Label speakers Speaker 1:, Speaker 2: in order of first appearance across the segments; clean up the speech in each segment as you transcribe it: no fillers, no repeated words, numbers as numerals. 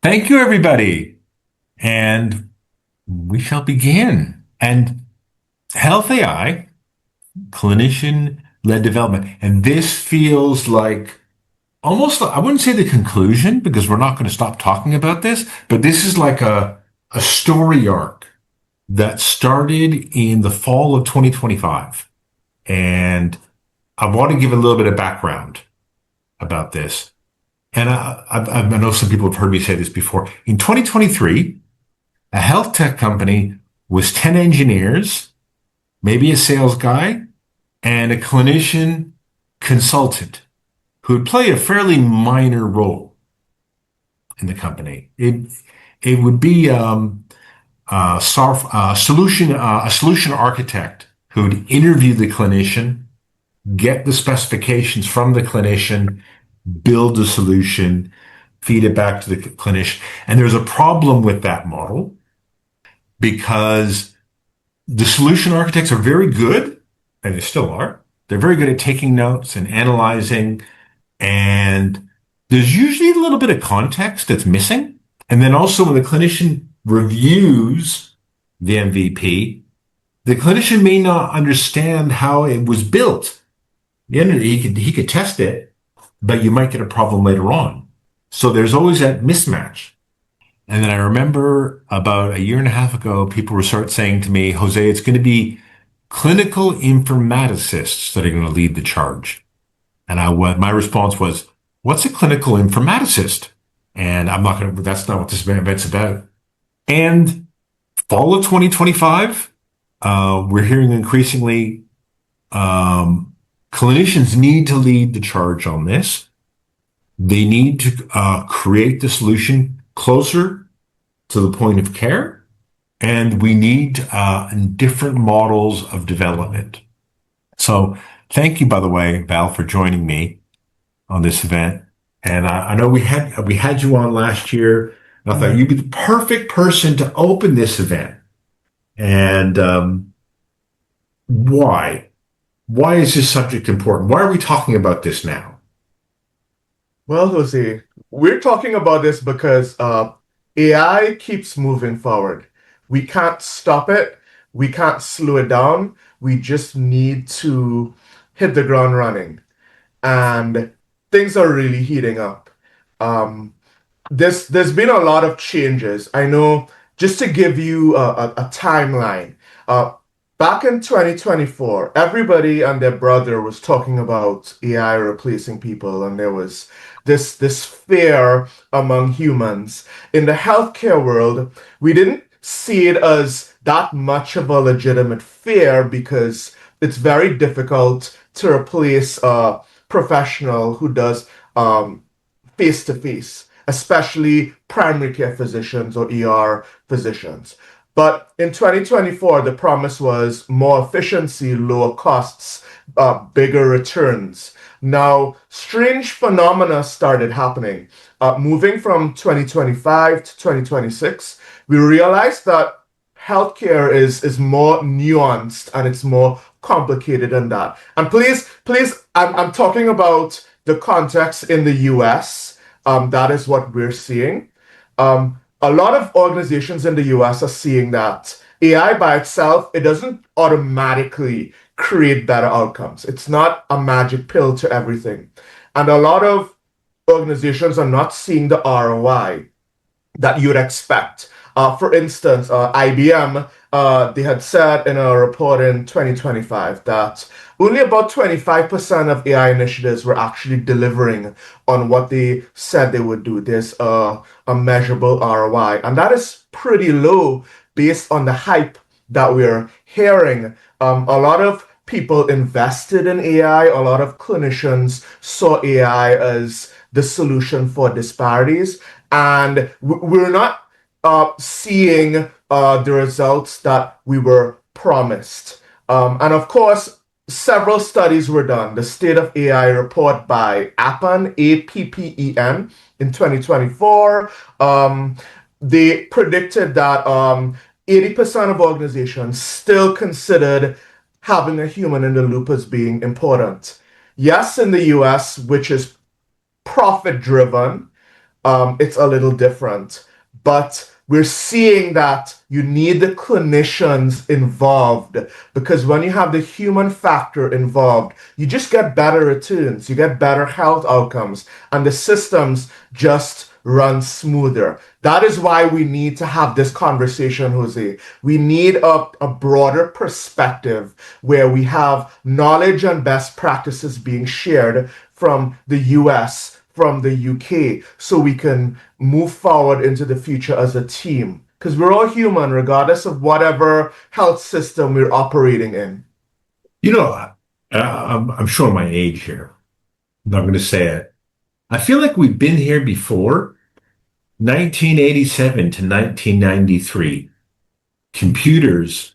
Speaker 1: Thank you, everybody. And we shall begin. And Health AI, clinician-led development. And this feels like almost, I wouldn't say the conclusion because we're not going to stop talking about this, but this is like a story arc that started in the fall of 2025. And I want to give a little bit of background about this. And I know some people have heard me say this before. In 2023, a health tech company was 10 engineers, maybe a sales guy, and a clinician consultant who would play a fairly minor role in the company. It would be a solution architect who would interview the clinician, get the specifications from the clinician, build the solution, feed it back to the clinician. And there's a problem with that model because the solution architects are very good, and they still are. They're very good at taking notes and analyzing, and there's usually a little bit of context that's missing. And then also when the clinician reviews the MVP, the clinician may not understand how it was built. He could test it, but you might get a problem later on. So there's always that mismatch. And then I remember about a year and a half ago, people would start saying to me, Jose, it's going to be clinical informaticists that are going to lead the charge. And my response was, what's a clinical informaticist? And that's not what this event's about. And fall of 2025, we're hearing increasingly, clinicians need to lead the charge on this. They need to create the solution closer to the point of care, and we need different models of development. So thank you, by the way, Val, for joining me on this event. And I know we had you on last year, and I thought you'd be the perfect person to open this event. And why? Why is this subject important? Why are we talking about this now?
Speaker 2: Well, Jose, we're talking about this because AI keeps moving forward. We can't stop it. We can't slow it down. We just need to hit the ground running. And things are really heating up. Um, there's been a lot of changes. I know, just to give you a timeline, uh, back in 2024, everybody and their brother was talking about AI replacing people, and there was this fear among humans. In the healthcare world, we didn't see it as that much of a legitimate fear because it's very difficult to replace a professional who does face to face, especially primary care physicians or ER physicians. But in 2024, the promise was more efficiency, lower costs, bigger returns. Now, strange phenomena started happening. Moving from 2025 to 2026, we realized that healthcare is more nuanced and it's more complicated than that. And please, I'm talking about the context in the US. That is what we're seeing. A lot of organizations in the US are seeing that AI by itself, it doesn't automatically create better outcomes. It's not a magic pill to everything. And a lot of organizations are not seeing the ROI that you'd expect. For instance, IBM, they had said in a report in 2025 that only about 25% of AI initiatives were actually delivering on what they said they would do. There's a measurable ROI, and that is pretty low based on the hype that we're hearing. A lot of people invested in AI, a lot of clinicians saw AI as the solution for disparities, and we're not seeing the results that we were promised. And of course, several studies were done. The State of AI report by APPEN, APPEN, in 2024, they predicted that 80% of organizations still considered having a human in the loop as being important. Yes, in the US, which is profit driven, it's a little different. But we're seeing that you need the clinicians involved because when you have the human factor involved, you just get better returns, you get better health outcomes, and the systems just run smoother. That is why we need to have this conversation, Jose. We need a broader perspective where we have knowledge and best practices being shared from the US, from the UK, so we can move forward into the future as a team. Because we're all human, regardless of whatever health system we're operating in.
Speaker 1: You know, I'm showing my age here. I'm not going to say it. I feel like we've been here before. 1987 to 1993, computers,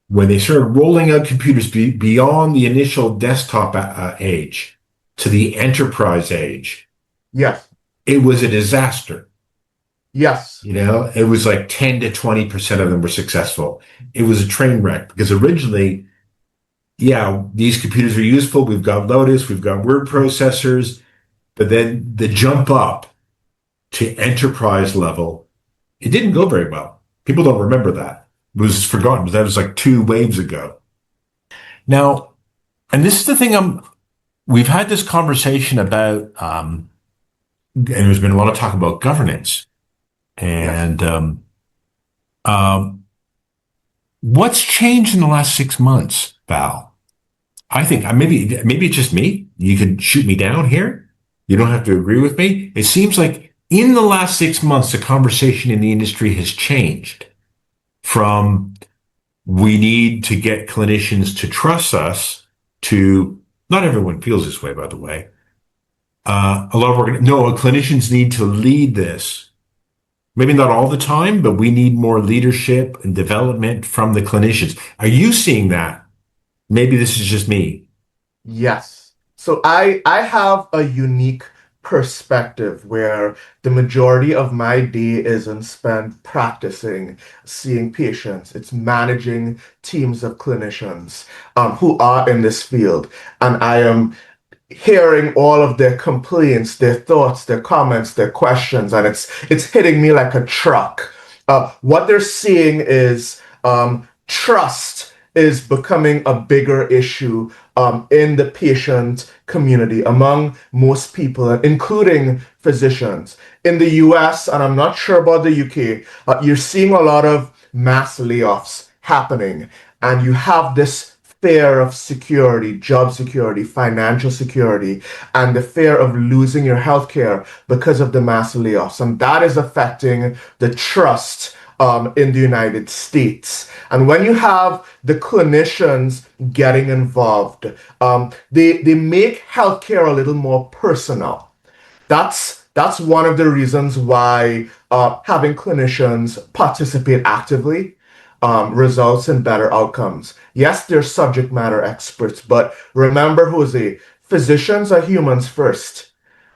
Speaker 1: when they started rolling out computers beyond the initial desktop age to the enterprise age,
Speaker 2: Yes,
Speaker 1: it was a disaster.
Speaker 2: yes,
Speaker 1: You know, it was like 10 to 20% of them were successful. It was a train wreck because originally, yeah, these computers are useful. We've got Lotus, we've got word processors, but then the jump up to enterprise level, it didn't go very well. People don't remember that. It was forgotten. That was like 2 waves ago. Now, and this is the thing we've had this conversation about, and there's been a lot of talk about governance.
Speaker 2: yes.
Speaker 1: And um, what's changed in the last 6 months, Val? I think maybe it's just me. You could shoot me down here. You don't have to agree with me. It seems like in the last 6 months, the conversation in the industry has changed from we need to get clinicians to trust us to not everyone feels this way, by the way. A lot of no, clinicians need to lead this. Maybe not all the time, but we need more leadership and development from the clinicians. Are you seeing that? Maybe this is just me.
Speaker 2: Yes. So I have a unique perspective where the majority of my day isn't spent practicing, seeing patients. It's managing teams of clinicians who are in this field. And I am hearing all of their complaints, their thoughts, their comments, their questions, and it's hitting me like a truck. What they're seeing is trust is becoming a bigger issue in the patient community among most people, including physicians. In the US, and I'm not sure about the UK, you're seeing a lot of mass layoffs happening, and you have this fear of security, job security, financial security, and the fear of losing your healthcare because of the mass layoffs. And that is affecting the trust in the United States. And when you have the clinicians getting involved, they make healthcare a little more personal. That's one of the reasons why having clinicians participate actively results in better outcomes. Yes, they're subject matter experts, but remember, Jose, physicians are humans first.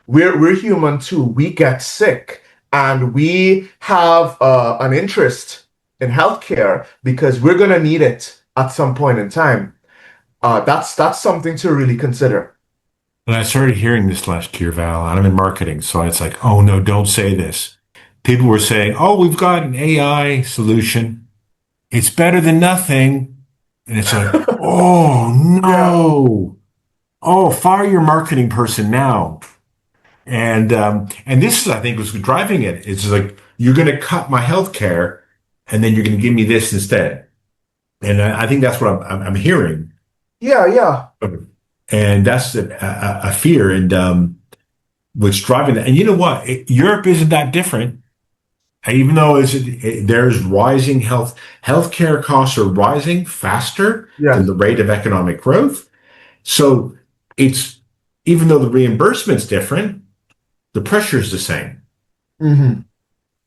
Speaker 2: We're human too. We get sick, and we have an interest in healthcare because we're gonna need it at some point in time. That's something to really consider.
Speaker 1: And I started hearing this last year, Val, and I'm in marketing. So it's like, oh no, don't say this. People were saying, oh, we've got an AI solution. It's better than nothing. And it's like, oh
Speaker 2: Yeah.
Speaker 1: no. Oh, fire your marketing person now. And this is, I think, was driving it. It's like, you're going to cut my health care and then you're going to give me this instead. And I think that's what I'm hearing.
Speaker 2: Yeah, yeah.
Speaker 1: And that's a fear. And what's driving that. And you know what? Europe isn't that different. Even though there's rising healthcare costs are rising faster than
Speaker 2: Yes.
Speaker 1: the rate of economic growth. So it's even though the reimbursement's different, the pressure is the same.
Speaker 2: Hmm.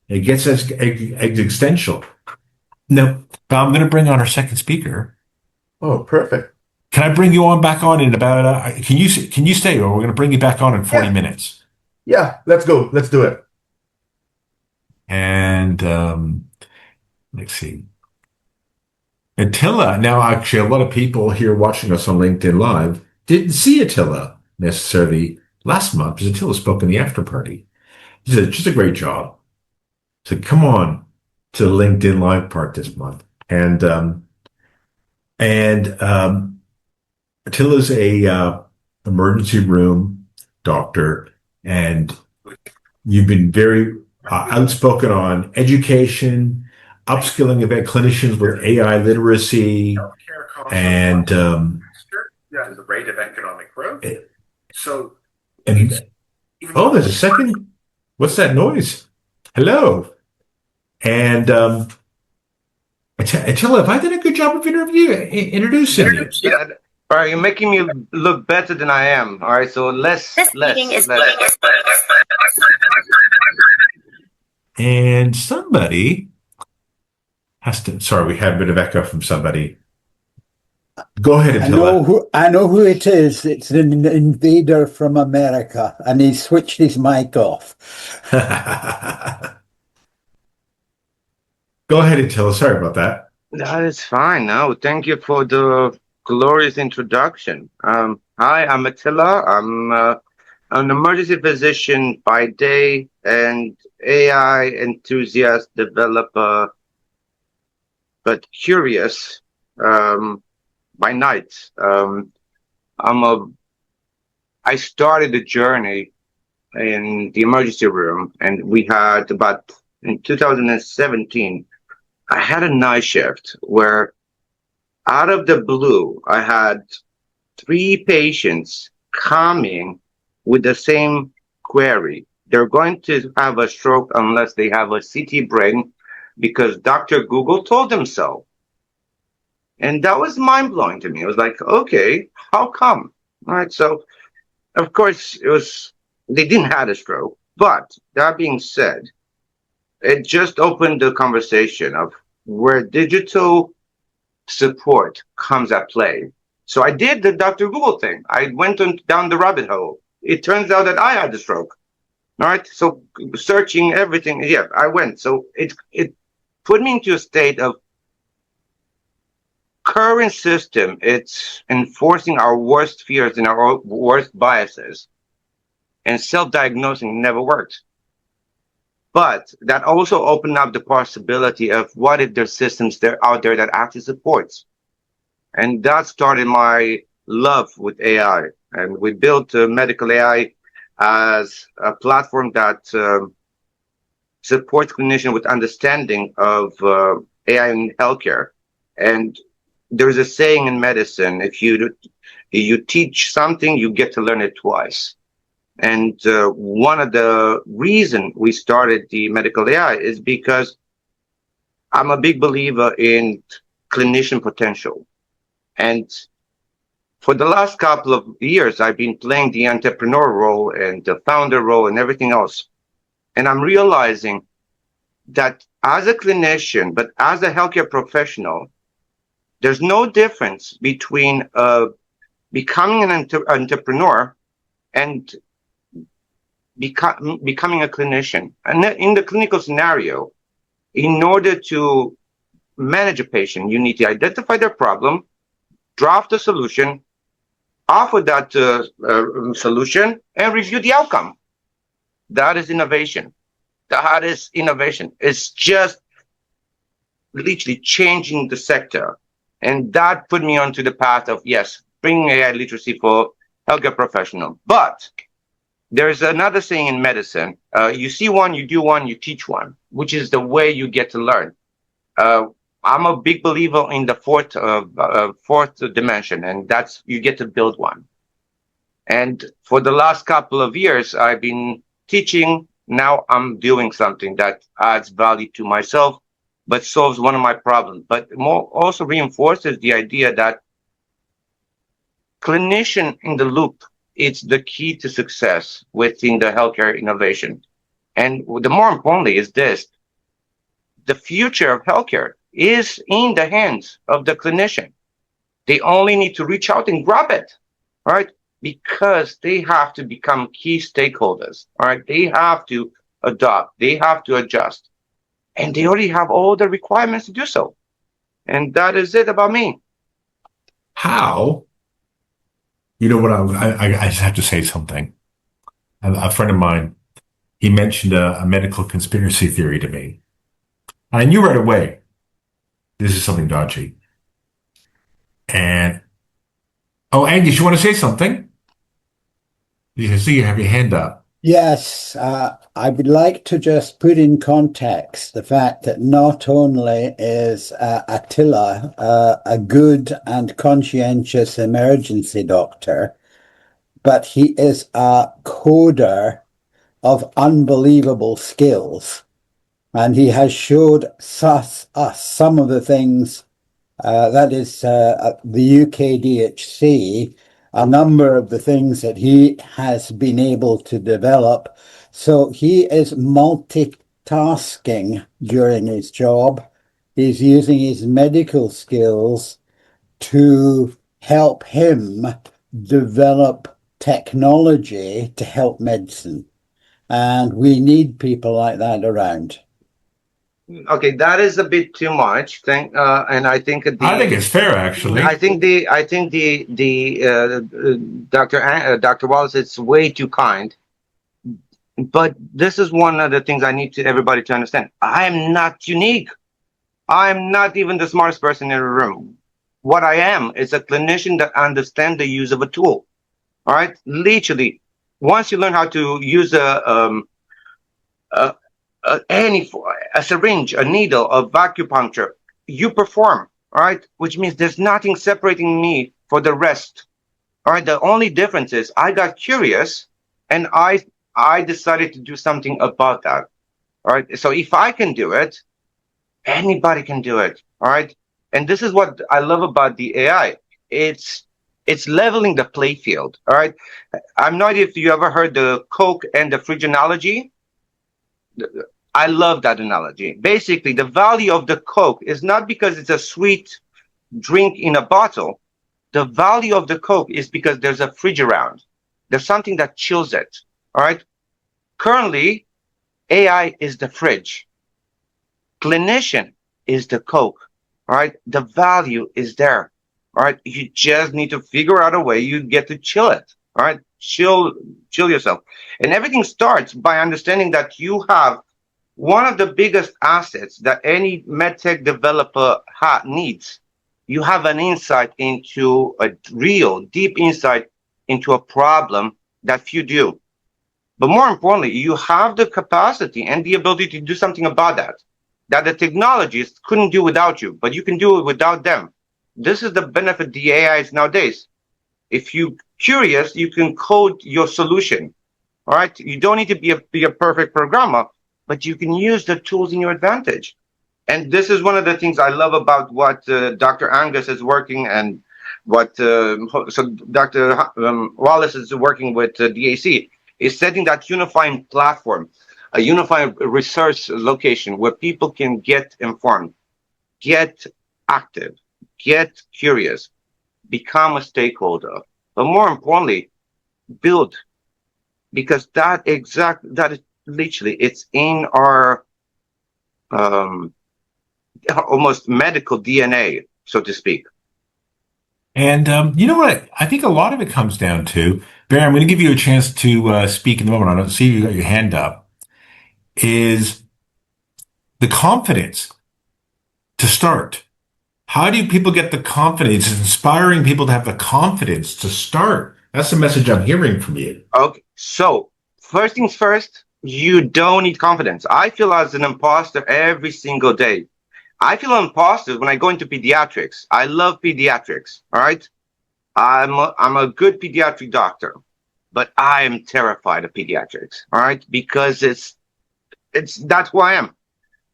Speaker 1: It gets existential. Now, I'm going to bring on our second speaker.
Speaker 2: Oh, perfect.
Speaker 1: Can I bring you on back on in about? Can you stay, or we're going to bring you back on in 40
Speaker 2: Yeah.
Speaker 1: minutes?
Speaker 2: Yeah. Let's go. Let's do it.
Speaker 1: And let's see. Attila. Now, actually, a lot of people here watching us on LinkedIn Live didn't see Attila necessarily last month because Attila spoke in the after party. He said, just a great job. So come on to the LinkedIn Live part this month. And Attila's a emergency room doctor, and you've been very outspoken on education, upskilling of clinicians with AI literacy, and the rate of economic growth. So, and oh, there's a second. What's that noise? Hello. And Attila, have I done a good job of introducing you?
Speaker 3: Yeah. All right, you're making me look better than I am. All right, so less.
Speaker 1: And somebody has to. Sorry, we had a bit of echo from somebody. Go ahead, Attila.
Speaker 4: I know who it is. It's an invader from America, and he switched his mic off.
Speaker 1: Go ahead, Attila. Sorry about that.
Speaker 3: That is fine. No, thank you for the glorious introduction. Hi, I'm Attila. I'm an emergency physician by day and AI enthusiast, developer, but curious by night. I started the journey in the emergency room, and we had in 2017, I had a night shift where out of the blue, I had 3 patients coming with the same query. They're going to have a stroke unless they have a CT brain because Dr. Google told them so. And that was mind-blowing to me. It was like, okay, how come? All right, so of course they didn't have a stroke, but that being said, it just opened the conversation of where digital support comes at play. So I did the Dr. Google thing. I went down the rabbit hole. It turns out that I had the stroke. All right, so searching everything, yeah, I went. So it put me into a state of current system. It's enforcing our worst fears and our worst biases, and self-diagnosing never worked. But that also opened up the possibility of what if there's systems out there that actually supports. And that started my love with AI. And we built medical AI as a platform that supports clinicians with understanding of AI in healthcare. And there's a saying in medicine, if you teach something, you get to learn it twice. And one of the reasons we started the medical AI is because I'm a big believer in clinician potential. And for the last couple of years, I've been playing the entrepreneur role and the founder role and everything else. And I'm realizing that as a clinician, but as a healthcare professional, there's no difference between becoming an entrepreneur and becoming a clinician. And in the clinical scenario, in order to manage a patient, you need to identify their problem, draft a solution, offer that solution, and review the outcome. That is innovation. That is innovation. It's just literally changing the sector. And that put me onto the path of, yes, bringing AI literacy for healthcare professionals. But there's another saying in medicine, you see one, you do one, you teach one, which is the way you get to learn. I'm a big believer in the fourth dimension, and that's you get to build one. And for the last couple of years, I've been teaching. Now I'm doing something that adds value to myself, but solves one of my problems. But more also reinforces the idea that clinician in the loop, it's the key to success within the healthcare innovation. And the more importantly is this, the future of healthcare is in the hands of the clinician. They only need to reach out and grab it, right? Because they have to become key stakeholders, all right? They have to adopt, they have to adjust, and they already have all the requirements to do so. And that is it about me.
Speaker 1: How? You know what? I just have to say something. A friend of mine he mentioned a medical conspiracy theory to me. And I knew right away, this is something dodgy. And, oh, Angus, you want to say something? You can see you have your hand up.
Speaker 4: Yes, I would like to just put in context the fact that not only is Attila a good and conscientious emergency doctor, but he is a coder of unbelievable skills. And he has showed us some of the things, that is the UKDHC, a number of the things that he has been able to develop. So he is multitasking during his job. He's using his medical skills to help him develop technology to help medicine. And we need people like that around.
Speaker 3: Okay, that is a bit too much. And I think
Speaker 1: I think it's fair, actually.
Speaker 3: I think the Dr. Wallace, it's way too kind. But this is one of the things I need everybody to understand. I am not unique. I'm not even the smartest person in the room. What I am is a clinician that understands the use of a tool. All right, literally, once you learn how to use a syringe, a needle, a vacuum puncture, you perform. All right, which means there's nothing separating me for the rest. All right, the only difference is I got curious and I decided to do something about that. All right, so if I can do it, anybody can do it. All right, and this is what I love about the AI. It's leveling the play field. All right, I'm not if you ever heard the Coke and the fridge analogy. I love that analogy. Basically, the value of the Coke is not because it's a sweet drink in a bottle. The value of the Coke is because there's a fridge around. There's something that chills it. All right. Currently, AI is the fridge. Clinician is the Coke. All right. The value is there. All right. You just need to figure out a way you get to chill it. All right. Chill yourself. And everything starts by understanding that you have one of the biggest assets that any medtech developer needs. You have an insight into a real deep insight into a problem that few do. But more importantly, you have the capacity and the ability to do something about that the technologists couldn't do without you, but you can do it without them. This is the benefit the AI is nowadays. If you're curious, you can code your solution. All right. You don't need to be a perfect programmer, but you can use the tools in your advantage. And this is one of the things I love about what Dr. Angus is working and what Dr. Wallace is working with DAC is setting that unifying platform, a unified research location where people can get informed, get active, get curious, become a stakeholder, but more importantly, build, because that is literally, it's in our almost medical DNA, so to speak.
Speaker 1: And you know what? I think a lot of it comes down to, Barry, I'm going to give you a chance to speak in the moment. I don't see you got your hand up. Is the confidence to start. How do people get the confidence? It's inspiring people to have the confidence to start. That's the message I'm hearing from you.
Speaker 3: Okay, so first things first, you don't need confidence. I feel as an imposter every single day. I feel an imposter when I go into pediatrics. I love pediatrics, all right? I'm a good pediatric doctor, but I am terrified of pediatrics, all right? Because that's who I am.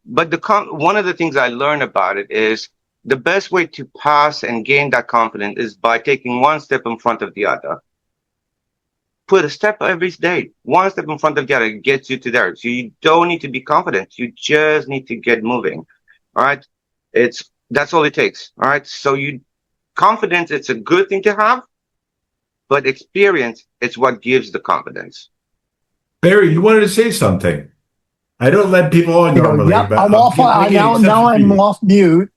Speaker 3: But one of the things I learned about it is the best way to pass and gain that confidence is by taking one step in front of the other. Put a step every day, one step in front of the other gets you to there. So you don't need to be confident. You just need to get moving. All right. That's all it takes. All right. So confidence, it's a good thing to have, but experience, it's what gives the confidence.
Speaker 1: Barry, you wanted to say something. I don't let people on normally,
Speaker 5: Yep,
Speaker 1: but
Speaker 5: I'm off. Now I'm off mute.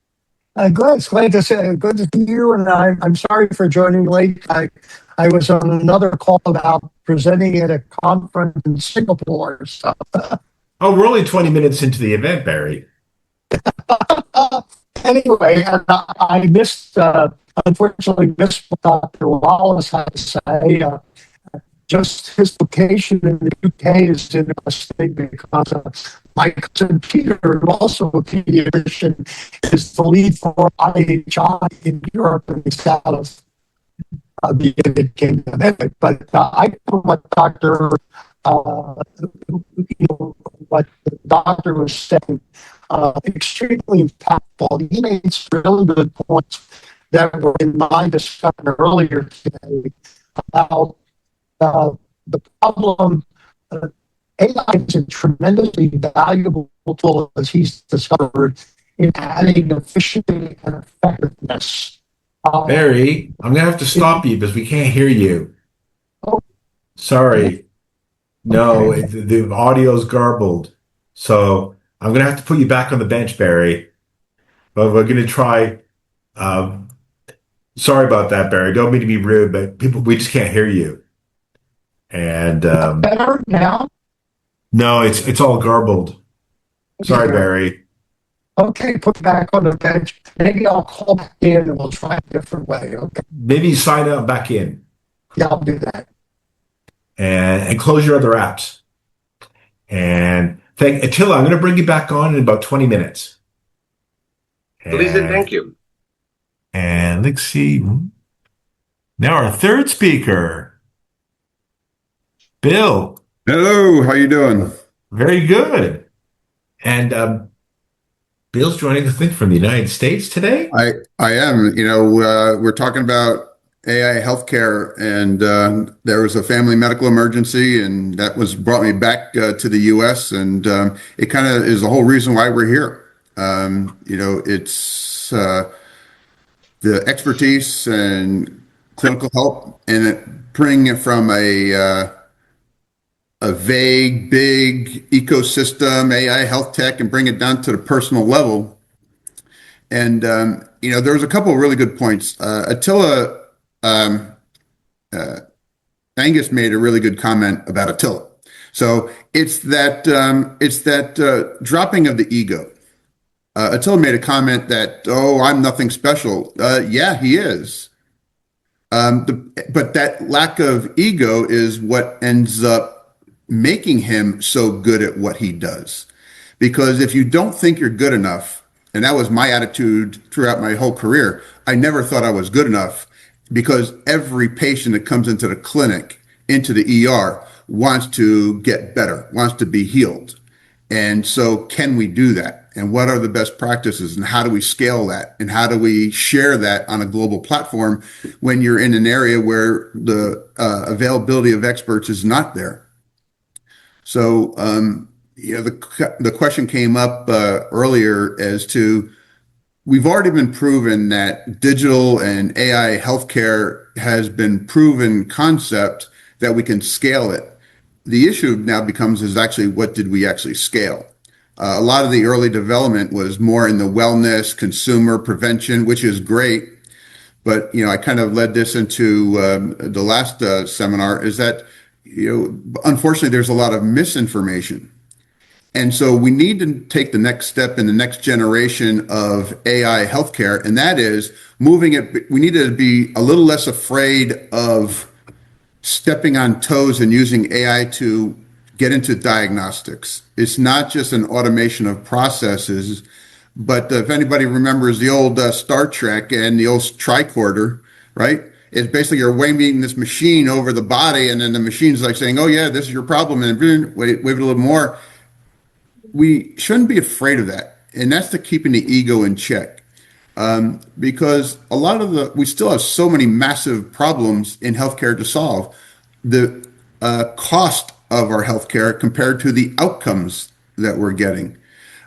Speaker 5: Glad, it's glad to say, good to see you. And I'm sorry for joining late. I was on another call about presenting at a conference in Singapore. So,
Speaker 1: Oh, we're only 20 minutes into the event, Barry.
Speaker 5: anyway, I missed, unfortunately, missed what Dr. Wallace had to say. Just his location in the UK is interesting because my cousin Peter, who also a pediatrician, is the lead for IHI in Europe and he's out of the United Kingdom. But I know what what the doctor was saying, extremely impactful. He made some really good points that were in my discussion earlier today about the problem. AI is a tremendously valuable tool, as he's discovered, in adding efficiency and effectiveness.
Speaker 1: Barry, I'm going to have to stop you because we can't hear you.
Speaker 5: Oh.
Speaker 1: Sorry. No,
Speaker 5: Okay.
Speaker 1: the audio's garbled. So I'm going to have to put you back on the bench, Barry. But we're going to try. Sorry about that, Barry. Don't mean to be rude, but we just can't hear you. And
Speaker 5: Better now?
Speaker 1: no, it's all garbled. Sorry, Barry.
Speaker 5: Okay, put back on the bench. Maybe I'll call back in and we'll try a different way. Okay.
Speaker 1: Maybe sign out back in
Speaker 5: Yeah, I'll do that.
Speaker 1: and close your other apps. And thank Attila. I'm going to bring you back on in about 20 minutes.
Speaker 3: Please and thank you.
Speaker 1: And let's see. Now our third speaker, Bill.
Speaker 6: Hello, how you doing?
Speaker 1: Very good. And Bill's joining us, I think, from the United States today.
Speaker 6: I am. We're talking about AI healthcare, and there was a family medical emergency, and that brought me back to the U.S. And it kind of is the whole reason why we're here. It's the expertise and clinical help, and bringing it from a vague, big ecosystem, AI health tech, and bring it down to the personal level. And, there was a couple of really good points. Attila, Angus made a really good comment about Attila. So it's that dropping of the ego. Attila made a comment that, oh, I'm nothing special. Yeah, he is. But that lack of ego is what ends up making him so good at what he does. Because if you don't think you're good enough, and that was my attitude throughout my whole career, I never thought I was good enough, because every patient that comes into the clinic, into the ER, wants to get better, wants to be healed. And so can we do that? And what are the best practices, and how do we scale that? And how do we share that on a global platform when you're in an area where the availability of experts is not there? So, the question came up earlier as to, we've already been proven that digital and AI healthcare has been proven concept that we can scale it. The issue now becomes is actually, what did we actually scale? A lot of the early development was more in the wellness, consumer prevention, which is great. But, I kind of led this into the last seminar, is that, unfortunately, there's a lot of misinformation. And so we need to take the next step in the next generation of AI healthcare, and that is moving it. We need to be a little less afraid of stepping on toes and using AI to get into diagnostics. It's not just an automation of processes, but if anybody remembers the old Star Trek and the old tricorder, right? It's basically you're waving this machine over the body, and then the machine's like saying, oh yeah, this is your problem, and wave it a little more. We shouldn't be afraid of that. And that's the keeping the ego in check. Because a lot of we still have so many massive problems in healthcare to solve. The cost of our healthcare compared to the outcomes that we're getting,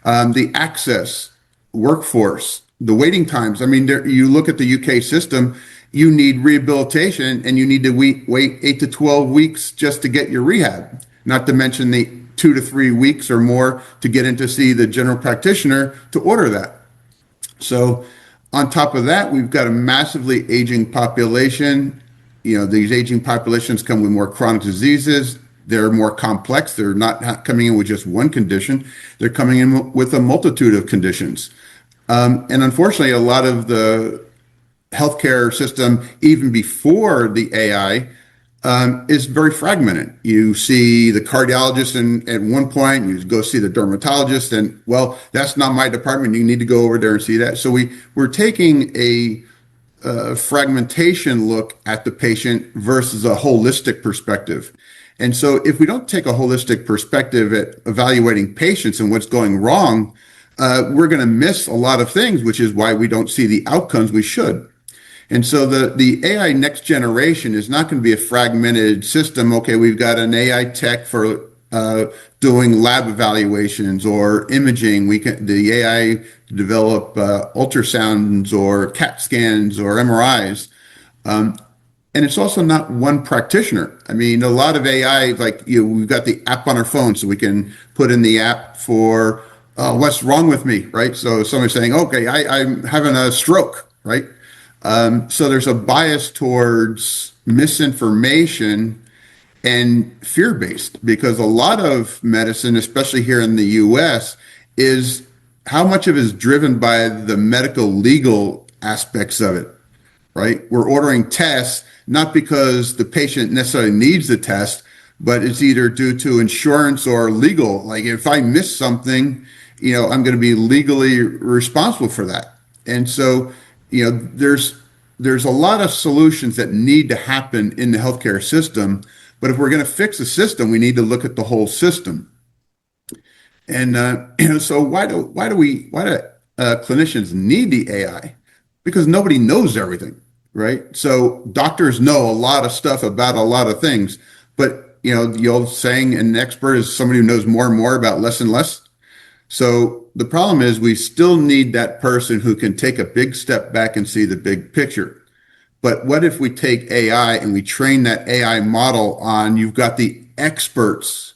Speaker 6: the access, workforce, the waiting times. I mean, you look at the UK system, you need rehabilitation and you need to wait 8 to 12 weeks just to get your rehab, not to mention the 2 to 3 weeks or more to get in to see the general practitioner to order that. So On top of that, we've got a massively aging population. These aging populations come with more chronic diseases. They're more complex. They're not coming in with just one condition. They're coming in with a multitude of conditions. And unfortunately, a lot of the healthcare system, even before the AI, is very fragmented. You see the cardiologist at one point, you go see the dermatologist, and well, that's not my department. You need to go over there and see that. So we're taking a fragmentation look at the patient versus a holistic perspective. And so if we don't take a holistic perspective at evaluating patients and what's going wrong, we're going to miss a lot of things, which is why we don't see the outcomes we should. And so the AI next generation is not going to be a fragmented system. Okay, we've got an AI tech for doing lab evaluations or imaging. The AI develop ultrasounds or CAT scans or MRIs. And it's also not one practitioner. I mean, a lot of AI, like we've got the app on our phone, so we can put in the app for what's wrong with me, right? So somebody's saying, okay, I'm having a stroke, right? So there's a bias towards misinformation and fear-based, because a lot of medicine, especially here in the US, is how much of it is driven by the medical legal aspects of it, right? We're ordering tests not because the patient necessarily needs the test, but it's either due to insurance or legal. Like if I miss something, I'm going to be legally responsible for that. And so, there's a lot of solutions that need to happen in the healthcare system. But if we're going to fix the system, we need to look at the whole system. And so why do clinicians need the AI? Because nobody knows everything, right? So doctors know a lot of stuff about a lot of things, but the old saying, an expert is somebody who knows more and more about less and less. So the problem is we still need that person who can take a big step back and see the big picture. But what if we take AI and we train that AI model on, you've got the experts.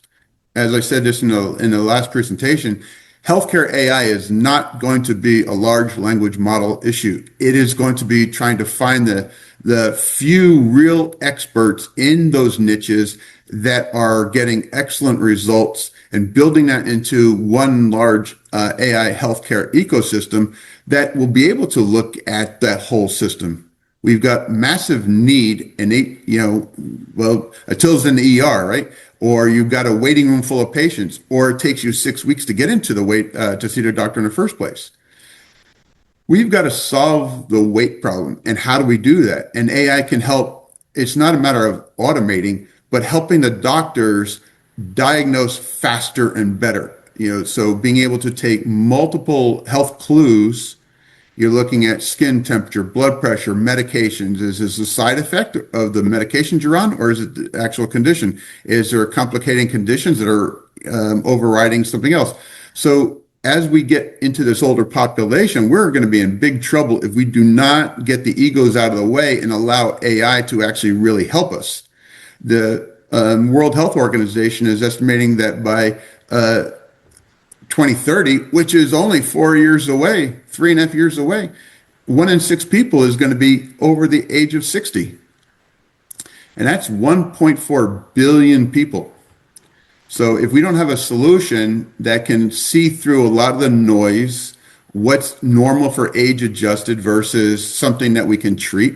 Speaker 6: As I said this in the last presentation, healthcare AI is not going to be a large language model issue. It is going to be trying to find the few real experts in those niches that are getting excellent results and building that into one large AI healthcare ecosystem that will be able to look at that whole system. We've got massive need Atila's in the ER, right? Or you've got a waiting room full of patients, or it takes you 6 weeks to get into the wait to see the doctor in the first place. We've got to solve the wait problem. And how do we do that? And AI can help. It's not a matter of automating, but helping the doctors diagnose faster and better. So being able to take multiple health clues. You're looking at skin temperature, blood pressure, medications. Is this a side effect of the medications you're on, or is it the actual condition? Is there complicating conditions that are overriding something else? So as we get into this older population, we're going to be in big trouble if we do not get the egos out of the way and allow AI to actually really help us. The World Health Organization is estimating that by 2030, which is only 4 years away, 3.5 years away, 1 in 6 people is going to be over the age of 60. And that's 1.4 billion people. So if we don't have a solution that can see through a lot of the noise, what's normal for age adjusted versus something that we can treat,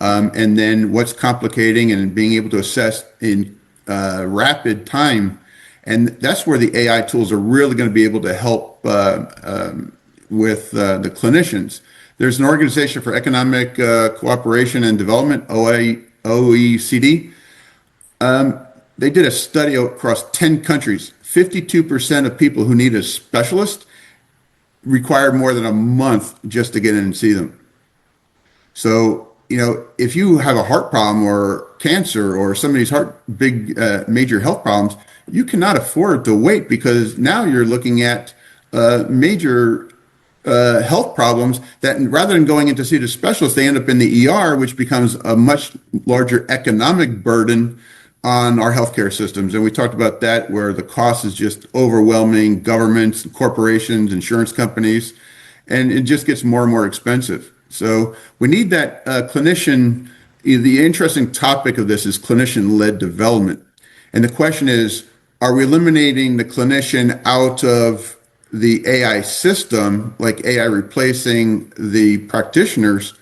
Speaker 6: and then what's complicating and being able to assess in rapid time. And that's where the AI tools are really going to be able to help with the clinicians. There's an Organization for Economic Cooperation and Development, OECD. They did a study across 10 countries. 52% of people who need a specialist require more than a month just to get in and see them. So, if you have a heart problem or cancer or some of these big major health problems, you cannot afford to wait, because now you're looking at major health problems that rather than going in to see the specialist, they end up in the ER, which becomes a much larger economic burden on our healthcare systems. And we talked about that, where the cost is just overwhelming governments, corporations, insurance companies. and it just gets more and more expensive. So we need that clinician. The interesting topic of this is clinician-led development. And the question is, are we eliminating the clinician out of the AI system, like AI replacing the practitioners?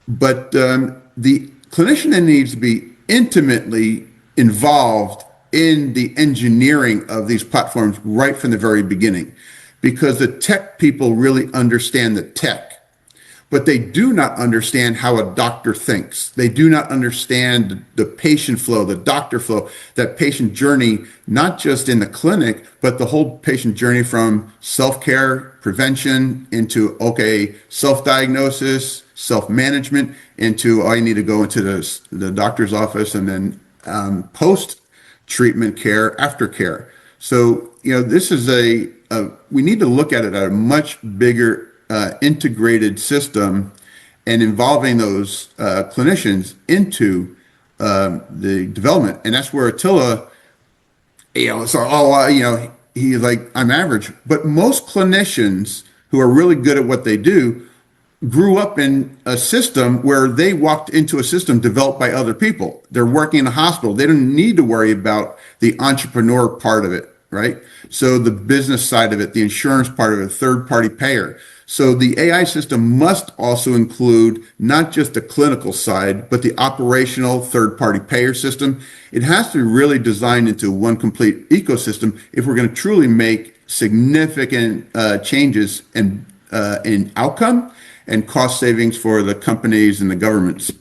Speaker 6: But the clinician then needs to be intimately involved in the engineering of these platforms right from the very beginning, because the tech people really understand the tech, but they do not understand how a doctor thinks. They do not understand the patient flow, the doctor flow, that patient journey, not just in the clinic, but the whole patient journey from self-care, prevention, into, okay, self-diagnosis, self-management, into, oh, I need to go into the doctor's office, and then post-treatment care, aftercare. So, this is we need to look at it at a much bigger integrated system, and involving those clinicians into the development. And that's where Attila, he's like, I'm average. But most clinicians who are really good at what they do grew up in a system where they walked into a system developed by other people. They're working in a hospital. They don't need to worry about the entrepreneur part of it, right? So the business side of it, the insurance part of it, third-party payer. So the AI system must also include not just the clinical side, but the operational third-party payer system. It has to be really designed into one complete ecosystem if we're going to truly make significant changes in outcome and cost savings for the companies and the governments.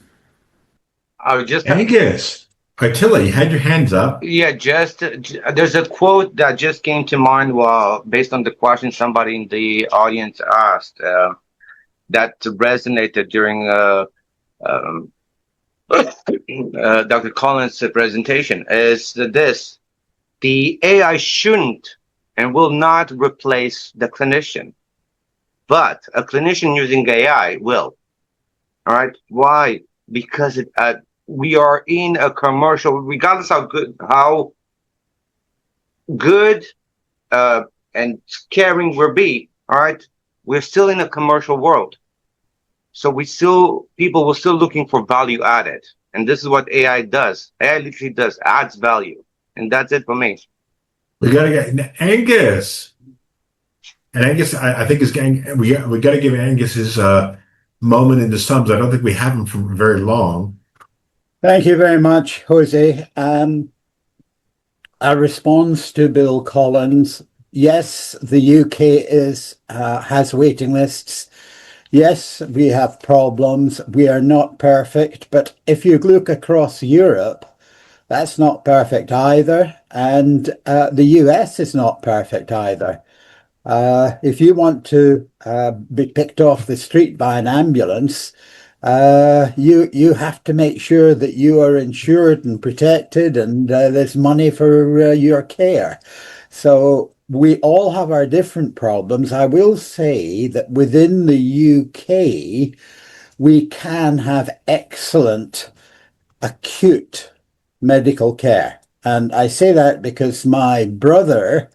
Speaker 3: I was just
Speaker 1: Angus, Attila, you had your hands up.
Speaker 3: Yeah, there's a quote that just came to mind while based on the question somebody in the audience asked that resonated during Dr. Collins' presentation. Is this: the AI shouldn't and will not replace the clinician, but a clinician using AI will. All right, why? Because we are in a commercial, regardless how good and caring we'll be, all right, we're still in a commercial world. So people will still looking for value added. And this is what AI does. AI literally does, adds value. And that's it for me.
Speaker 1: We got to get Angus. And Angus, I think we got to give Angus his moment in the subs. I don't think we have him for very long.
Speaker 4: Thank you very much, Jose. A response to Bill Collins. Yes, the UK has waiting lists. Yes, we have problems. We are not perfect. But if you look across Europe, that's not perfect either. And the US is not perfect either. If you want to be picked off the street by an ambulance, you have to make sure that you are insured and protected, and there's money for your care. So we all have our different problems. I will say that within the UK, we can have excellent acute medical care. And I say that because my brother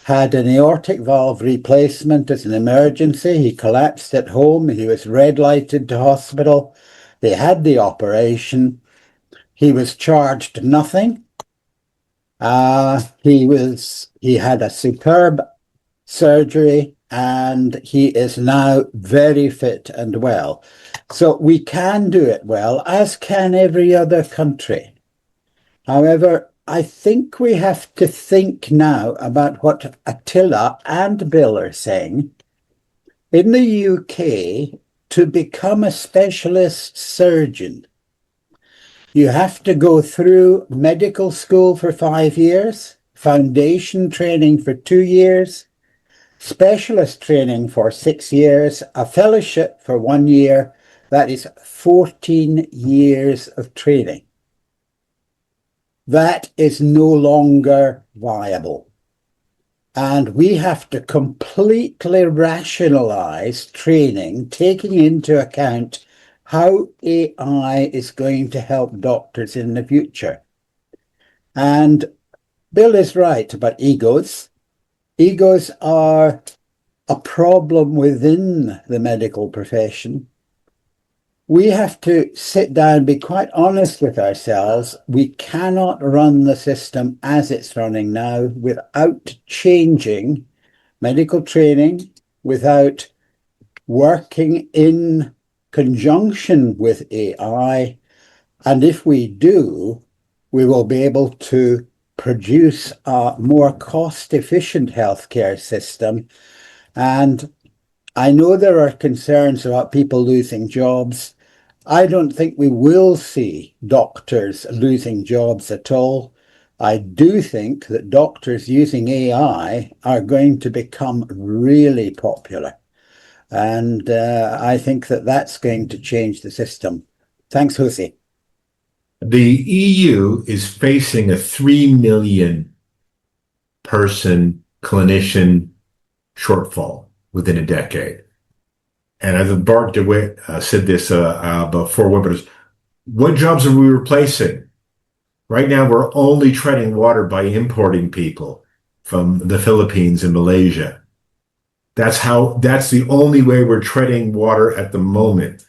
Speaker 4: had an aortic valve replacement as an emergency. He collapsed at home. He was red lighted to hospital. They had the operation. He was charged nothing. He had a superb surgery, and he is now very fit and well. So we can do it well, as can every other country. However, I think we have to think now about what Attila and Bill are saying. In the UK, to become a specialist surgeon, you have to go through medical school for 5 years, foundation training for 2 years, specialist training for 6 years, a fellowship for 1 year. That is 14 years of training. That is no longer viable. And we have to completely rationalize training, taking into account how AI is going to help doctors in the future. And Bill is right about egos. Egos are a problem within the medical profession. We have to sit down, be quite honest with ourselves. We cannot run the system as it's running now without changing medical training, without working in conjunction with AI. And if we do, we will be able to produce a more cost-efficient healthcare system. And I know there are concerns about people losing jobs. I don't think we will see doctors losing jobs at all. I do think that doctors using AI are going to become really popular. And I think that that's going to change the system. Thanks, Husi.
Speaker 1: The EU is facing a 3 million person clinician shortfall within a decade. And as Bart DeWitt said this about 4 webinars, what jobs are we replacing? Right now, we're only treading water by importing people from the Philippines and Malaysia. That's the only way we're treading water at the moment.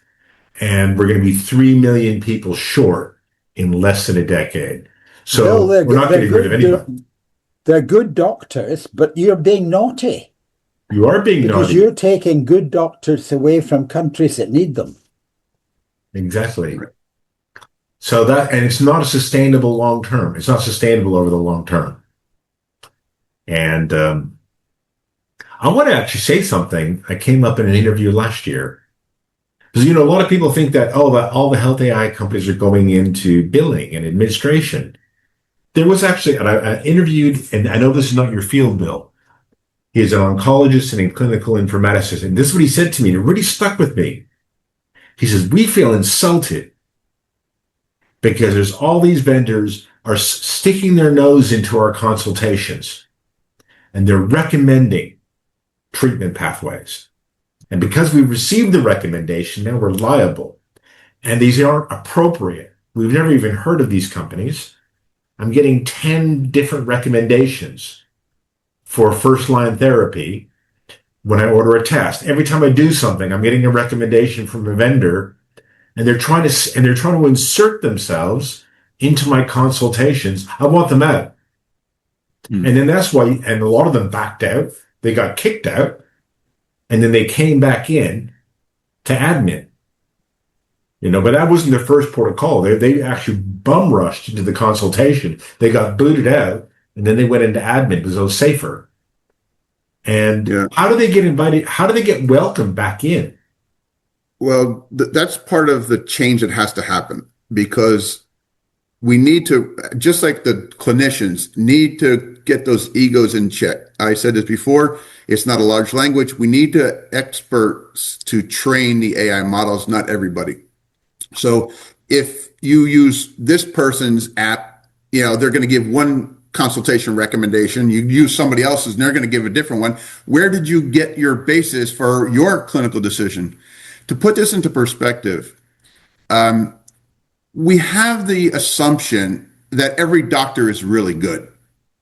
Speaker 1: And we're going to be 3 million people short in less than a decade. So
Speaker 4: Well,
Speaker 1: we're not getting rid of anybody.
Speaker 4: They're good doctors, but you're being naughty.
Speaker 1: You are being
Speaker 4: Because
Speaker 1: naughty.
Speaker 4: you're taking good doctors away from countries that need them.
Speaker 1: Exactly. So and it's not a sustainable long term. It's not sustainable over the long term. And I want to actually say something. I came up in an interview last year. Because, a lot of people think that all the health AI companies are going into billing and administration. There was actually, and I interviewed, and I know this is not your field, Bill. He is an oncologist and a clinical informaticist. And this is what he said to me, and it really stuck with me. He says, we feel insulted because there's all these vendors are sticking their nose into our consultations, and they're recommending treatment pathways. And because we received the recommendation, now we're liable. And these aren't appropriate. We've never even heard of these companies. I'm getting 10 different recommendations for first-line therapy when I order a test. Every time I do something, I'm getting a recommendation from a vendor, and they're trying to insert themselves into my consultations. I want them out. And then that's why, and a lot of them backed out. They got kicked out, and then they came back in to admin. But that wasn't their first port of call. They actually bum rushed into the consultation. They got booted out, and then they went into admin because it was safer. And How do they get invited? How do they get welcomed back in?
Speaker 6: Well, that's part of the change that has to happen, because we need to, just like the clinicians, need to get those egos in check. I said this before, it's not a large language. We need experts to train the AI models, not everybody. So if you use this person's app, they're going to give one consultation recommendation. You use somebody else's and they're going to give a different one. Where did you get your basis for your clinical decision? To put this into perspective, we have the assumption that every doctor is really good.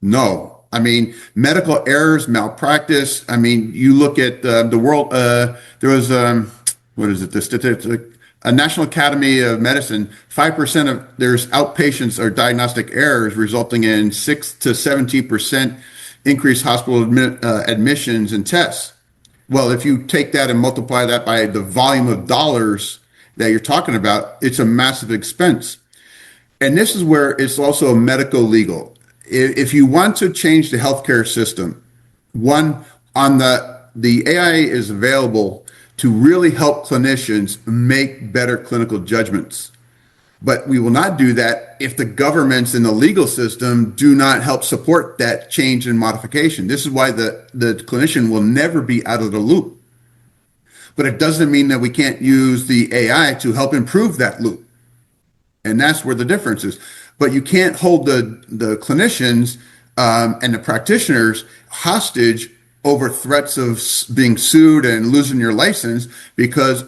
Speaker 6: No. I mean, medical errors, malpractice. I mean, you look at the world, there was, the statistic, a National Academy of Medicine, 5% of there's outpatients or diagnostic errors, resulting in 6 to 17% increased hospital admissions and tests. Well, if you take that and multiply that by the volume of dollars that you're talking about, it's a massive expense. And this is where it's also a medical legal. If you want to change the healthcare system, one, on the AI is available to really help clinicians make better clinical judgments. But we will not do that if the governments and the legal system do not help support that change and modification. This is why the clinician will never be out of the loop. But it doesn't mean that we can't use the AI to help improve that loop. And that's where the difference is. But you can't hold the clinicians and the practitioners hostage over threats of being sued and losing your license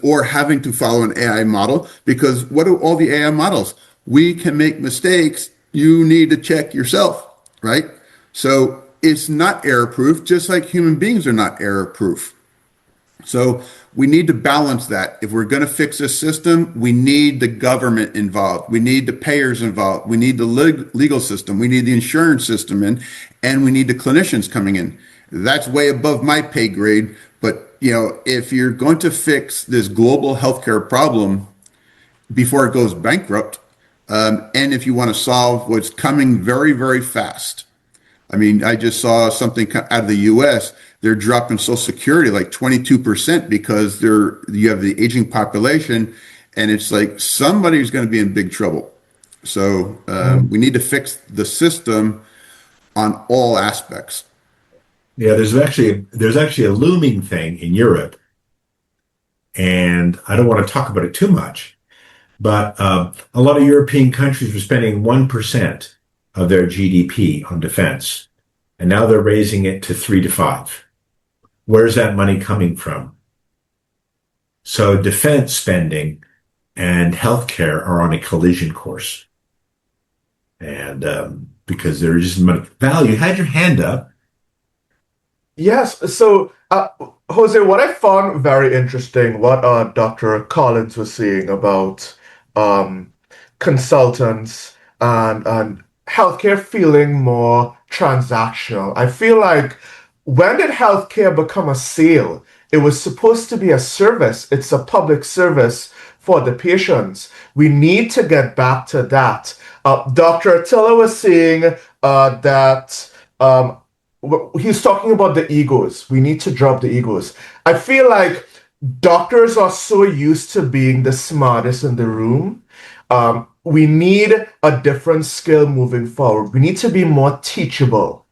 Speaker 6: or having to follow an AI model, because what do all the AI models? We can make mistakes. You need to check yourself, right? So it's not error proof, just like human beings are not error proof. So we need to balance that. If we're going to fix this system, we need the government involved. We need the payers involved. We need the legal system. We need the insurance system in, and we need the clinicians coming in. That's way above my pay grade. But, if you're going to fix this global healthcare problem before it goes bankrupt, and if you want to solve what's coming very, very fast. I mean, I just saw something out of the U.S. They're dropping Social Security like 22% because you have the aging population, and it's like somebody's going to be in big trouble. So we need to fix the system on all aspects.
Speaker 1: Yeah, there's actually a looming thing in Europe, and I don't want to talk about it too much, but a lot of European countries were spending 1% of their GDP on defense, and now they're raising it to 3 to 5. Where's that money coming from? So defense spending and healthcare are on a collision course, and because there is just money. Val, you had your hand up.
Speaker 2: Yes. So, Jose, what I found very interesting, what Dr. Collins was saying about consultants and healthcare feeling more transactional. I feel like when did healthcare become a sale? It was supposed to be a service. It's a public service for the patients. We need to get back to that. Dr. Átilá was saying that he's talking about the egos. We need to drop the egos. I feel like doctors are so used to being the smartest in the room. We need a different skill moving forward. We need to be more teachable.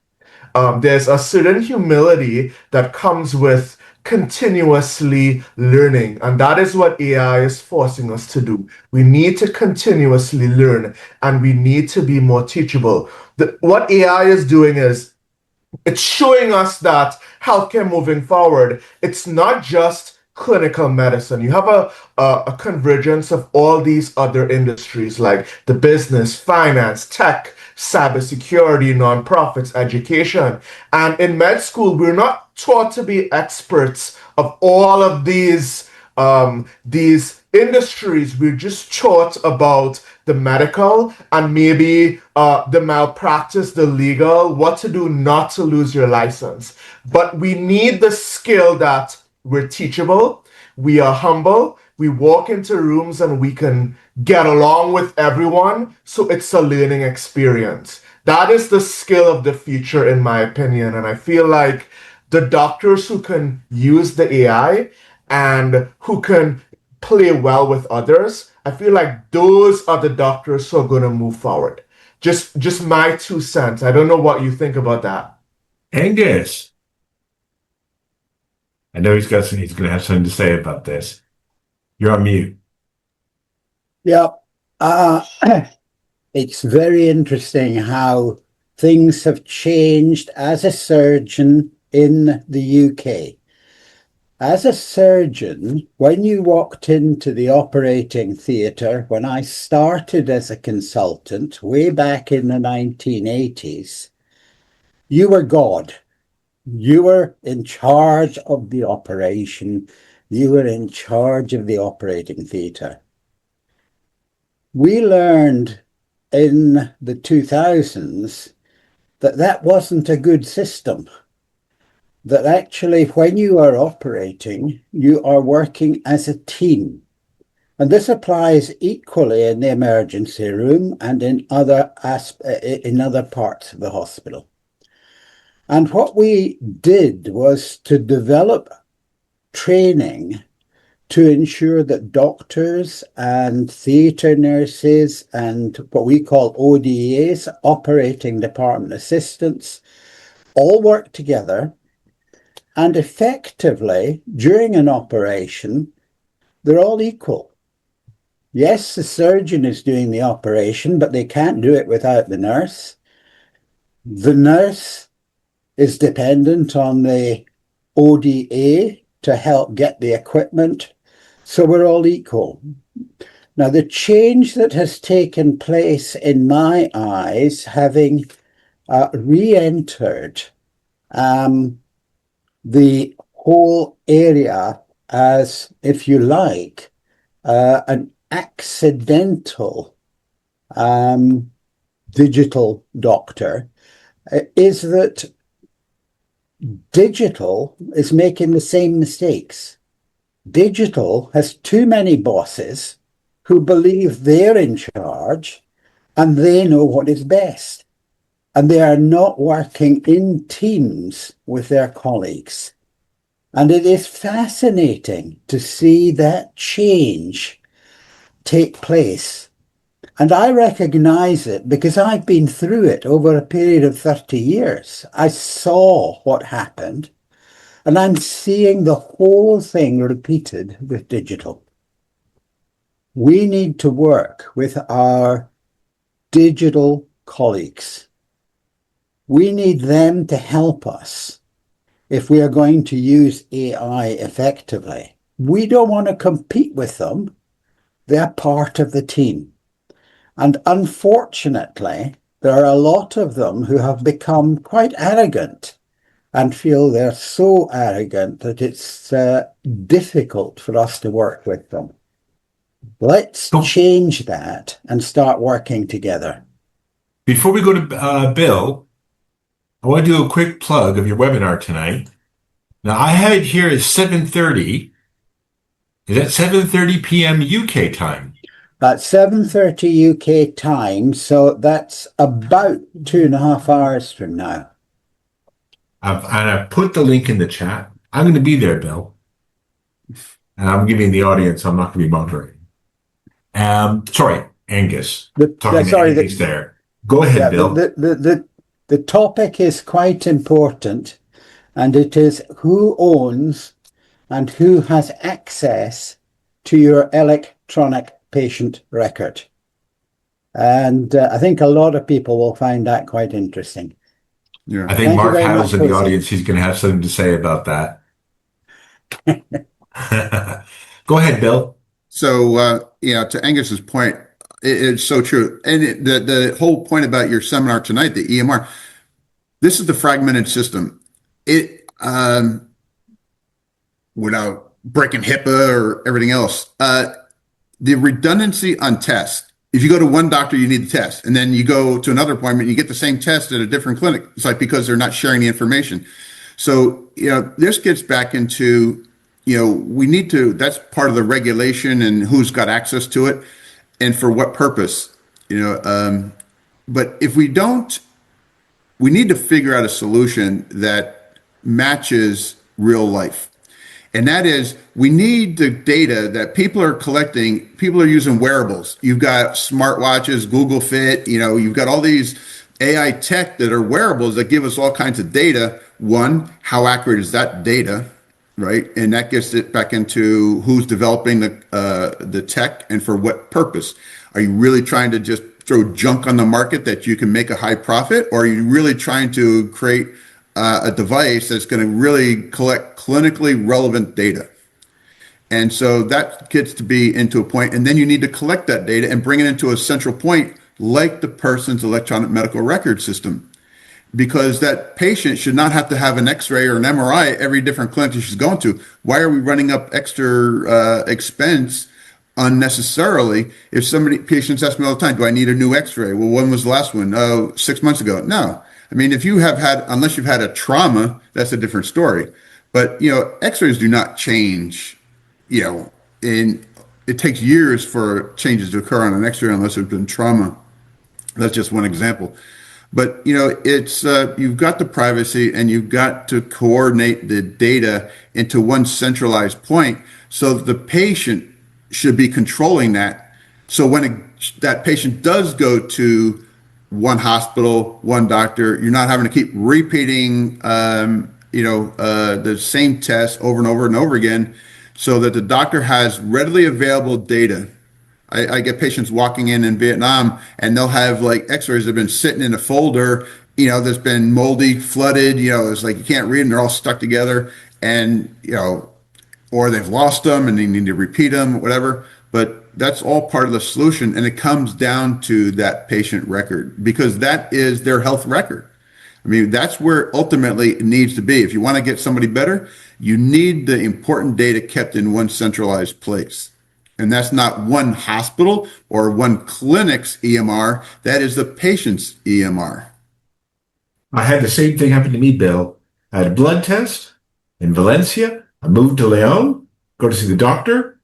Speaker 2: There's a certain humility that comes with continuously learning, and that is what AI is forcing us to do. We need to continuously learn, and we need to be more teachable. What AI is doing is it's showing us that healthcare moving forward, it's not just clinical medicine. You have a convergence of all these other industries like the business, finance, tech, cybersecurity, nonprofits, education. And in med school, we're not taught to be experts of all of these industries. We're just taught about the medical and maybe the malpractice, the legal, what to do not to lose your license. But we need the skill that we're teachable, we are humble, we walk into rooms and we can get along with everyone. So it's a learning experience. That is the skill of the future, in my opinion. And I feel like the doctors who can use the AI and who can play well with others, I feel like those are the doctors who are going to move forward. Just my 2 cents. I don't know what you think about that.
Speaker 1: Angus, I know he's going to have something to say about this. You're on mute.
Speaker 4: Yeah. It's very interesting how things have changed as a surgeon in the UK. As a surgeon, when you walked into the operating theatre, when I started as a consultant way back in the 1980s, you were God. You were in charge of the operation. You were in charge of the operating theatre. We learned in the 2000s that that wasn't a good system. That actually when you are operating, you are working as a team. And this applies equally in the emergency room and in other parts of the hospital. And what we did was to develop training to ensure that doctors and theatre nurses and what we call ODAs, operating department assistants, all work together. And effectively, during an operation, they're all equal. Yes, the surgeon is doing the operation, but they can't do it without the nurse. The nurse is dependent on the ODA to help get the equipment. So we're all equal. Now, the change that has taken place in my eyes, having re-entered the whole area as, if you like, an accidental digital doctor, is that digital is making the same mistakes. Digital has too many bosses who believe they're in charge and they know what is best. And they are not working in teams with their colleagues. And it is fascinating to see that change take place. And I recognize it because I've been through it over a period of 30 years. I saw what happened, and I'm seeing the whole thing repeated with digital. We need to work with our digital colleagues. We need them to help us if we are going to use AI effectively. We don't want to compete with them. They're part of the team. And unfortunately, there are a lot of them who have become quite arrogant and feel they're so arrogant that it's difficult for us to work with them. Let's change that and start working together.
Speaker 1: Before we go to Bill, I want to do a quick plug of your webinar tonight. Now, I have it here at 7:30. Is that 7:30 p.m. UK time?
Speaker 4: At 7:30 UK time, so that's about 2.5 hours from now.
Speaker 1: I've put the link in the chat. I'm going to be there, Bill. And I'm giving the audience, I'm not going to be moderating. Sorry, Angus. Angus there. Go ahead, Bill.
Speaker 4: The topic is quite important, and it is who owns and who has access to your electronic patient record. And I think a lot of people will find that quite interesting.
Speaker 6: Yeah.
Speaker 1: I think Mark Hattle's in the audience. He's going to have something to say about that. Go ahead, Bill.
Speaker 6: So, to Angus's point, it's so true. And the whole point about your seminar tonight, the EMR, this is the fragmented system. It, without breaking HIPAA or everything else, the redundancy on tests. If you go to one doctor, you need the test. And then you go to another appointment, you get the same test at a different clinic. It's like because they're not sharing the information. So, this gets back into, we need to, that's part of the regulation and who's got access to it and for what purpose, but if we don't, we need to figure out a solution that matches real life. And that is, we need the data that people are collecting. People are using wearables. You've got smartwatches, Google Fit, you've got all these AI tech that are wearables that give us all kinds of data. One, how accurate is that data, right? And that gets it back into who's developing the tech and for what purpose. Are you really trying to just throw junk on the market that you can make a high profit? Or are you really trying to create a device that's going to really collect clinically relevant data? And so that gets to be into a point, and then you need to collect that data and bring it into a central point like the person's electronic medical record system, because that patient should not have to have an x-ray or an MRI every different clinic that she's going to. Why are we running up extra expense unnecessarily? If patients ask me all the time, do I need a new x-ray? Well, when was the last one? Oh, 6 months ago. No. I mean, if you have unless you've had a trauma, that's a different story. But, x-rays do not change, and it takes years for changes to occur on an x-ray unless there's been trauma. That's just one example. But, it's, you've got the privacy and you've got to coordinate the data into one centralized point so that the patient should be controlling that. So when that patient does go to one hospital, one doctor, you're not having to keep repeating, the same test over and over and over again, so that the doctor has readily available data. I get patients walking in Vietnam, and they'll have like x-rays that have been sitting in a folder, that's been moldy, flooded, it's like you can't read them, they're all stuck together, and, or they've lost them and they need to repeat them, whatever. But that's all part of the solution, and it comes down to that patient record, because that is their health record. I mean, that's where ultimately it needs to be. If you want to get somebody better, you need the important data kept in one centralized place. And that's not one hospital or one clinic's EMR. That is the patient's EMR.
Speaker 1: I had the same thing happen to me, Bill. I had a blood test in Valencia. I moved to Leon, go to see the doctor,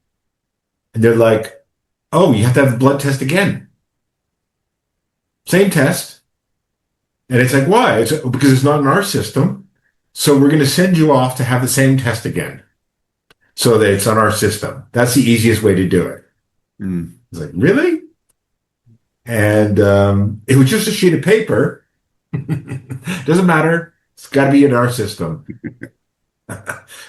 Speaker 1: and they're like, oh, you have to have the blood test again. Same test. And it's like, why? It's because it's not in our system. So we're going to send you off to have the same test again so that it's on our system. That's the easiest way to do it. It's like, really? And it was just a sheet of paper. Doesn't matter. It's got to be in our system.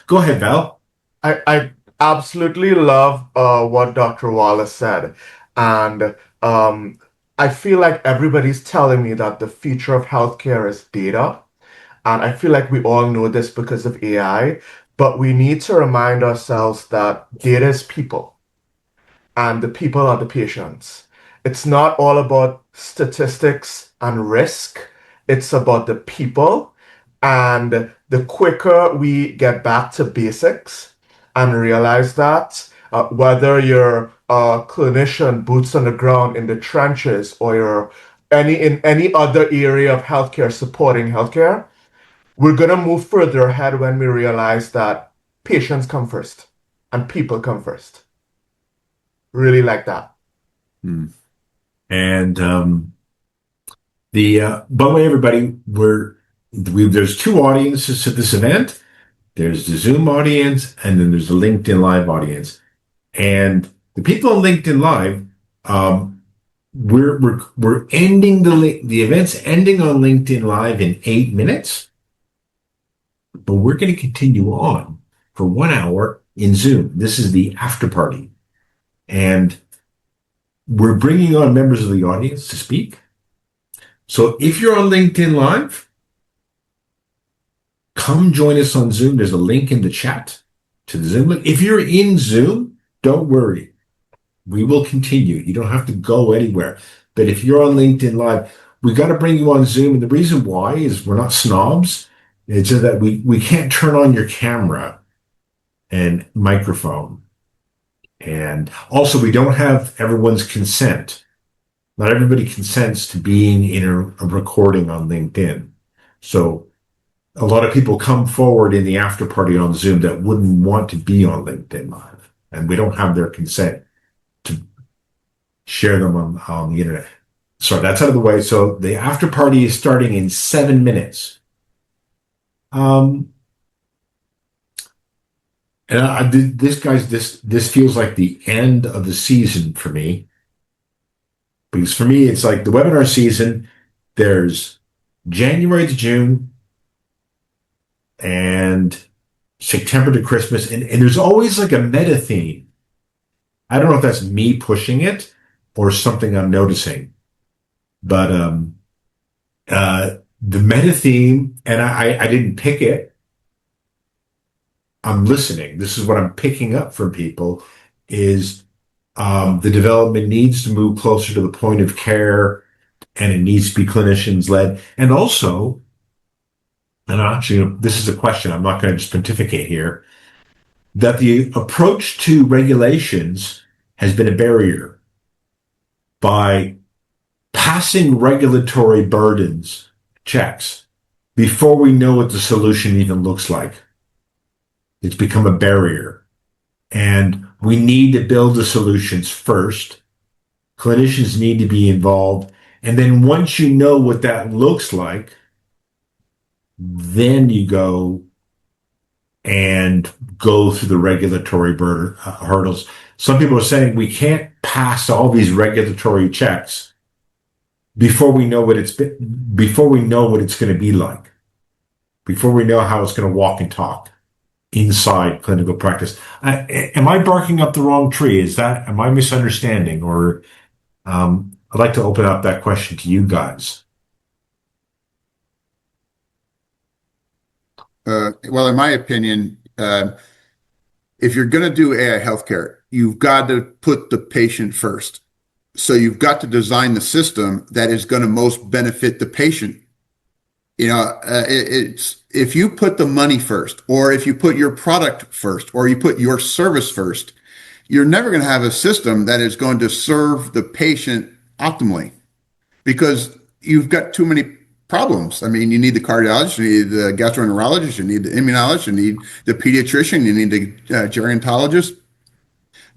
Speaker 1: Go ahead, Val.
Speaker 2: I absolutely love what Dr. Wallace said. And I feel like everybody's telling me that the future of healthcare is data. And I feel like we all know this because of AI, but we need to remind ourselves that data is people, and the people are the patients. It's not all about statistics and risk. It's about the people. And the quicker we get back to basics and realize that, whether you're a clinician, boots on the ground in the trenches, or you're in any other area of healthcare supporting healthcare, we're going to move further ahead when we realize that patients come first and people come first. Really like that.
Speaker 1: And by the way, everybody, there's two audiences to this event. There's the Zoom audience, and then there's the LinkedIn Live audience. And the people on LinkedIn Live, we're ending the event's ending on LinkedIn Live in 8 minutes, but we're going to continue on for 1 hour in Zoom. This is the after party, and we're bringing on members of the audience to speak. So if you're on LinkedIn Live, come join us on Zoom. There's a link in the chat to the Zoom link. If you're in Zoom, don't worry. We will continue. You don't have to go anywhere. But if you're on LinkedIn Live, we got to bring you on Zoom. And the reason why is we're not snobs. It's just that we can't turn on your camera and microphone. And also, we don't have everyone's consent. Not everybody consents to being in a recording on LinkedIn. So a lot of people come forward in the after party on Zoom that wouldn't want to be on LinkedIn Live. And we don't have their consent to share them on the internet. So that's out of the way. So the after party is starting in 7 minutes. And this feels like the end of the season for me. Because for me, it's like the webinar season, there's January to June and September to Christmas. And there's always like a meta theme. I don't know if that's me pushing it or something I'm noticing. But the meta theme, and I didn't pick it. I'm listening. This is what I'm picking up from people is the development needs to move closer to the point of care, and it needs to be clinicians-led. And also, and actually, this is a question, I'm not going to just pontificate here, that the approach to regulations has been a barrier by passing regulatory burdens, checks, before we know what the solution even looks like. It's become a barrier. And we need to build the solutions first. Clinicians need to be involved. And then once you know what that looks like, then you go and go through the regulatory hurdles. Some people are saying we can't pass all these regulatory checks before we know what it's going to be like, before we know how it's going to walk and talk inside clinical practice. Am I barking up the wrong tree? Am I misunderstanding? Or I'd like to open up that question to you guys.
Speaker 6: Well, in my opinion, if you're going to do AI healthcare, you've got to put the patient first. So you've got to design the system that is going to most benefit the patient It's if you put the money first, or if you put your product first, or you put your service first, you're never going to have a system that is going to serve the patient optimally because you've got too many problems. I mean, you need the cardiologist, you need the gastroenterologist, you need the immunologist, you need the pediatrician, you need the gerontologist.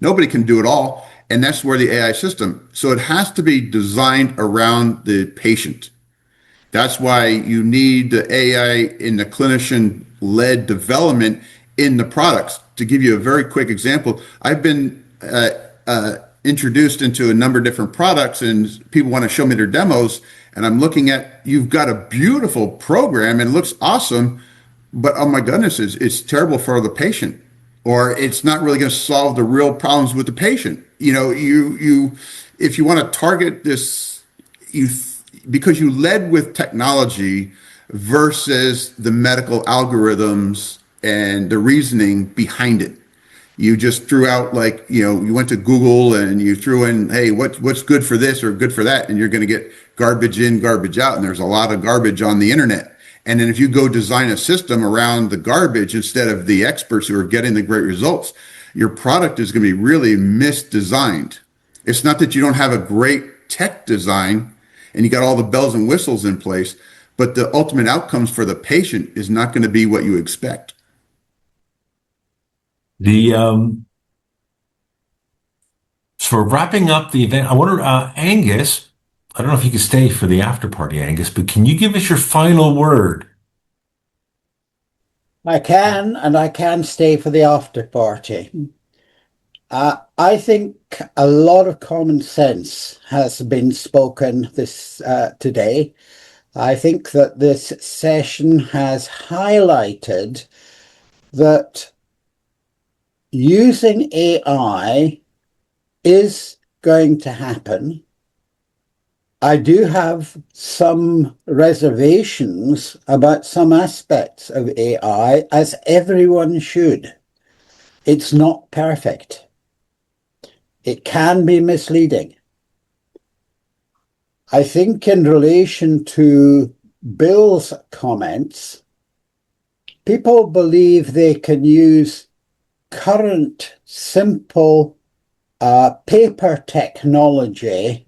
Speaker 6: Nobody can do it all. And that's where the AI system. So it has to be designed around the patient. That's why you need the AI in the clinician-led development in the products. To give you a very quick example, I've been introduced into a number of different products and people want to show me their demos. And I'm looking at, you've got a beautiful program and it looks awesome, but oh my goodness, it's terrible for the patient, or it's not really going to solve the real problems with the patient. If you want to target this, because you led with technology versus the medical algorithms and the reasoning behind it. You just threw out you went to Google and you threw in, hey, what's good for this or good for that, and you're going to get garbage in, garbage out, and there's a lot of garbage on the internet. And then if you go design a system around the garbage instead of the experts who are getting the great results, your product is going to be really misdesigned. It's not that you don't have a great tech design and you got all the bells and whistles in place, but the ultimate outcomes for the patient is not going to be what you expect.
Speaker 1: So wrapping up the event, I wonder, Angus, I don't know if you can stay for the after party, Angus, but can you give us your final word?
Speaker 4: I can, and I can stay for the after party. I think a lot of common sense has been spoken today. I think that this session has highlighted that using AI is going to happen. I do have some reservations about some aspects of AI, as everyone should. It's not perfect. It can be misleading. I think in relation to Bill's comments, people believe they can use current simple paper technology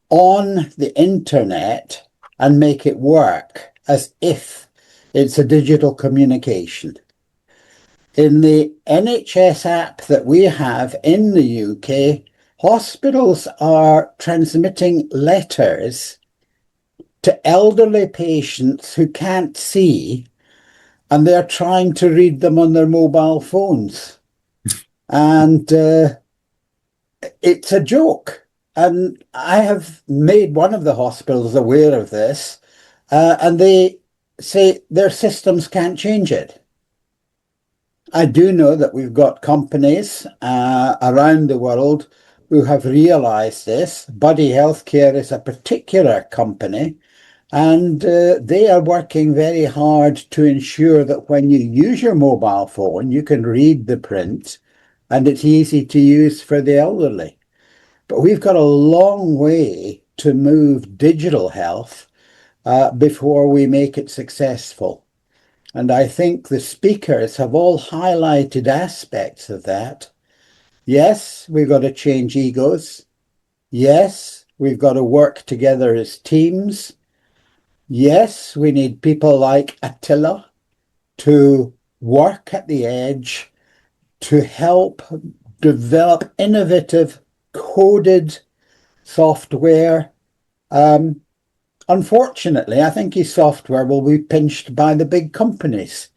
Speaker 4: on the internet and make it work as if it's a digital communication. In the NHS app that we have in the UK, hospitals are transmitting letters to elderly patients who can't see, and they're trying to read them on their mobile phones. And it's a joke. And I have made one of the hospitals aware of this, and they say their systems can't change it. I do know that we've got companies around the world who have realized this. Buddy Healthcare is a particular company, and they are working very hard to ensure that when you use your mobile phone, you can read the print and it's easy to use for the elderly. But we've got a long way to move digital health before we make it successful. And I think the speakers have all highlighted aspects of that. Yes, we've got to change egos. Yes, we've got to work together as teams. Yes, we need people like Átilá to work at the edge to help develop innovative coded software. Unfortunately, I think his software will be pinched by the big companies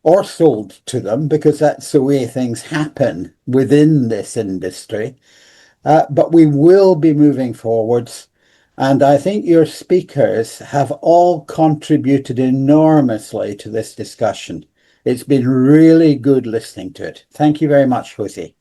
Speaker 4: or sold to them, because that's the way things happen within this industry. But we will be moving forwards. And I think your speakers have all contributed enormously to this discussion. It's been really good listening to it. Thank you very much, Jose.